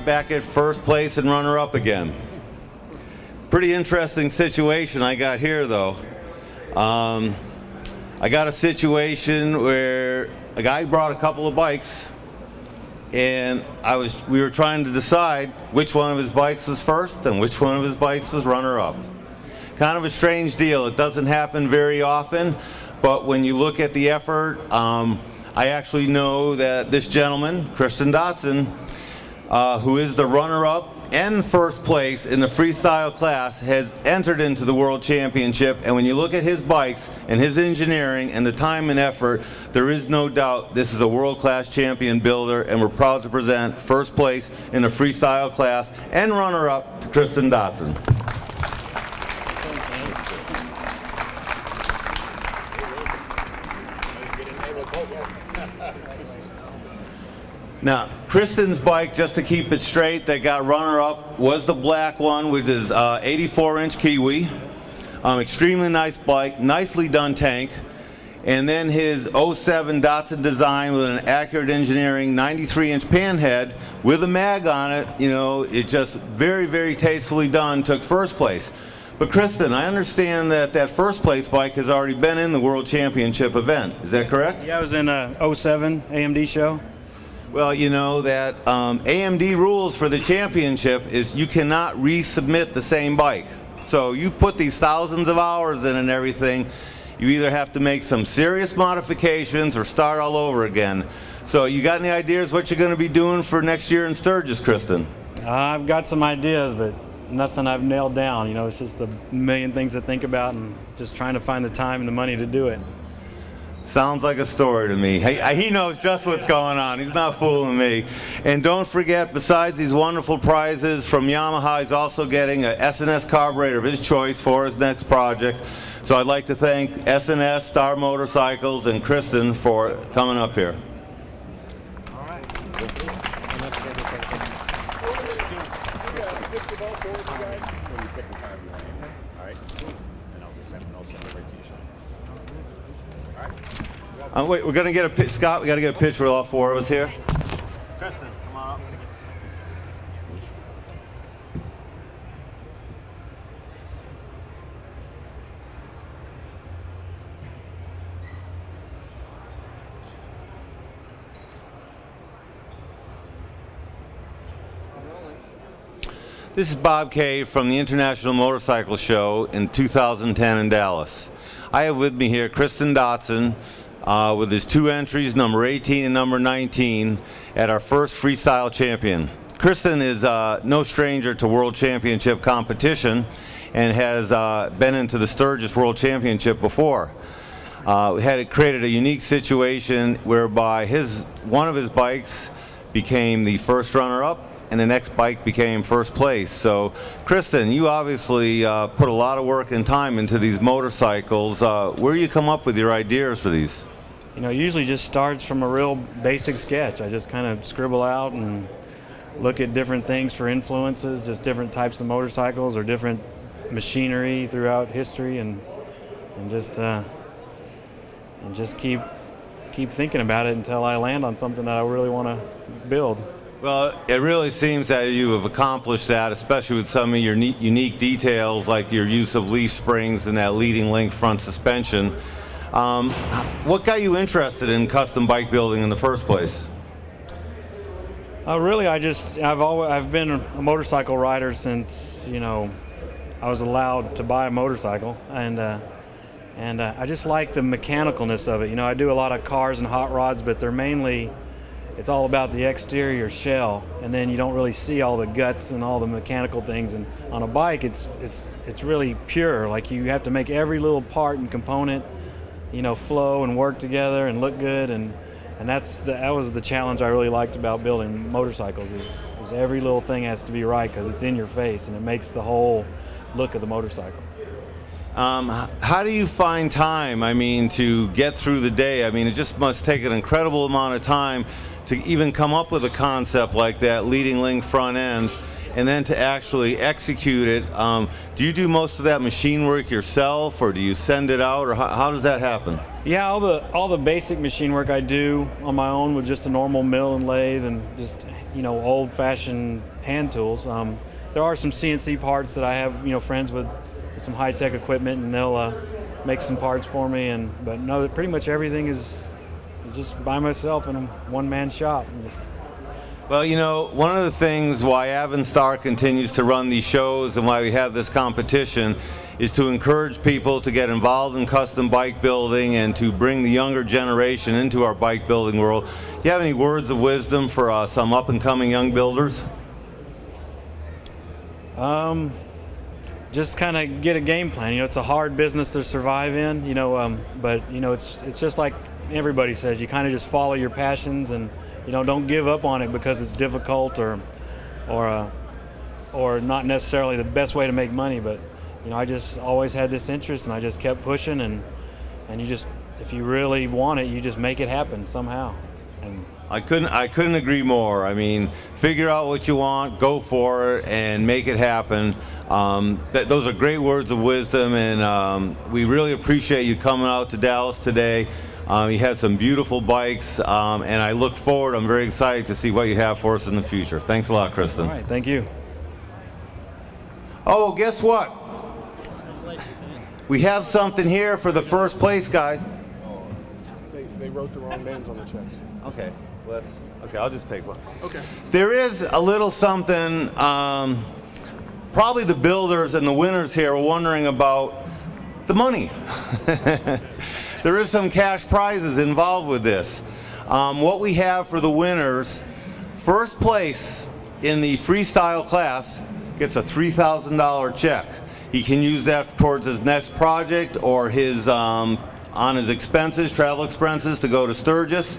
got back at first place and runner-up again. Pretty interesting situation I got here, though. I got a situation where a guy brought a couple of bikes, and we were trying to decide which one of his bikes was first and which one of his bikes was runner-up. Kind of a strange deal. It doesn't happen very often, but when you look at the effort, I actually know that this gentleman, Kristen Dotson, who is the runner-up and first place in the freestyle class, has entered into the World Championship. And when you look at his bikes and his engineering and the time and effort, there is no doubt this is a world-class champion builder, and we're proud to present first place in the freestyle class and runner-up to Kristen Dotson. Now, Kristen's bike, just to keep it straight, that got runner-up was the black one, which is 84-inch Kiwi. Extremely nice bike, nicely done tank. And then his 07 Datsun design with an accurate engineering 93-inch panhead with a mag on it. You know, it just very, very tastefully done, took first place. But Kristen, I understand that that first place bike has already been in the World Championship event. Is that correct? Yeah, I was in a 07 AMD show. Well, you know that AMD rules for the championship is you cannot resubmit the same bike. So you put these thousands of hours in and everything, you either have to make some serious modifications or start all over again. So you got any ideas what you're going to be doing for next year in Sturgis, Kristen? I've got some ideas, but nothing I've nailed down. You know, it's just a million things to think about and just trying to find the time and the money to do it. Sounds like a story to me. He knows just what's going on. He's not fooling me. And don't forget, besides these wonderful prizes from Yamaha, he's also getting a S&S carburetor of his choice for his next project. So I'd like to thank S&S, Star Motorcycles, and Kristen for coming up here. All right. Wait, we're going to get a Scott, we got to get a picture with all four of us here. Kristen, come on up. This is Bob Kay from the International Motorcycle Show in 2010 in Dallas. I have with me here Kristen Dotson, with his two entries, number 18 and number 19, at our first freestyle champion. Kristen is no stranger to World Championship competition and has been into the Sturgis World Championship before. We had created a unique situation whereby one of his bikes became the first runner-up and the next bike became first place. So, Kristen, you obviously put a lot of work and time into these motorcycles. Where do you come up with your ideas for these? You know, it usually just starts from a real basic sketch. I just kind of scribble out and look at different things for influences, just different types of motorcycles or different machinery throughout history, and just keep thinking about it until I land on something that I really want to build. Well, it really seems that you have accomplished that, especially with some of your unique details like your use of leaf springs and that leading link front suspension. What got you interested in custom bike building in the first place? Really, I've been a motorcycle rider since, you know, I was allowed to buy a motorcycle, and I just like the mechanicalness of it. You know, I do a lot of cars and hot rods, but it's all about the exterior shell, and then you don't really see all the guts and all the mechanical things. And on a bike, it's really pure. Like, you have to make every little part and component, you know, flow and work together and look good, and that was the challenge I really liked about building motorcycles. Is every little thing has to be right because it's in your face and it makes the whole look of the motorcycle. How do you find time, I mean, to get through the day? I mean, it just must take an incredible amount of time to even come up with a concept like that, leading link front end. and then to actually execute it. Do you do most of that machine work yourself, or do you send it out, or how does that happen? Yeah, all the basic machine work I do on my own with just a normal mill and lathe and just old-fashioned hand tools. There are some CNC parts that I have friends with some high-tech equipment, and they'll make some parts for me. But no, pretty much everything is just by myself in a one-man shop. Well, one of the things why Avonstar continues to run these shows and why we have this competition is to encourage people to get involved in custom bike building and to bring the younger generation into our bike building world. Do you have any words of wisdom for some up-and-coming young builders? Just kind of get a game plan. It's a hard business to survive in, but it's just like everybody says, you kind of just follow your passions and don't give up on it because it's difficult or not necessarily the best way to make money. But I just always had this interest, and I just kept pushing, and if you really want it, you just make it happen somehow. And I couldn't agree more. I mean, figure out what you want, go for it, and make it happen. Those are great words of wisdom, and we really appreciate you coming out to Dallas today. You had some beautiful bikes, and I look forward. I'm very excited to see what you have for us in the future. Thanks a lot, Kristen. All right, thank you. Oh, guess what? We have something here for the first place, guys. They wrote the wrong names on the checks. Okay, okay, I'll just take one. Okay. There is a little something, probably the builders and the winners here are wondering about the money. There is some cash prizes involved with this. What we have for the winners, first place in the freestyle class gets a $3,000 check. He can use that towards his next project or on his expenses, travel expenses to go to Sturgis.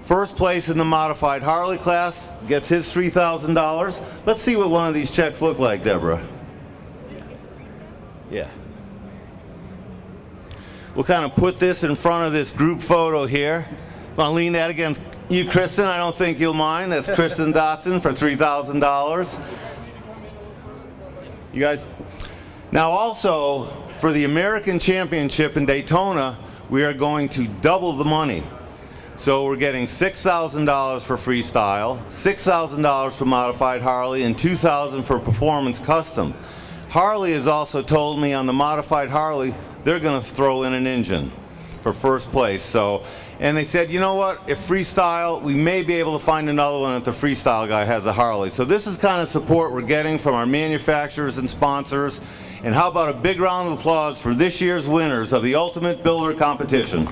First place in the modified Harley class gets his $3,000. Let's see what one of these checks look like, Deborah. Yeah. We'll kind of put this in front of this group photo here. I'll lean that against you, Kristen. I don't think you'll mind. That's Kristen Dotson for $3,000. You guys. Now also, for the American Championship in Daytona, we are going to double the money. So we're getting $6,000 for freestyle, $6,000 for modified Harley, and $2,000 for performance custom. Harley has also told me on the modified Harley, they're going to throw in an engine for first place. And they said, you know what, if freestyle, we may be able to find another one if the freestyle guy has a Harley. So this is kind of support we're getting from our manufacturers and sponsors. And how about a big round of applause for this year's winners of the Ultimate Builder Competition.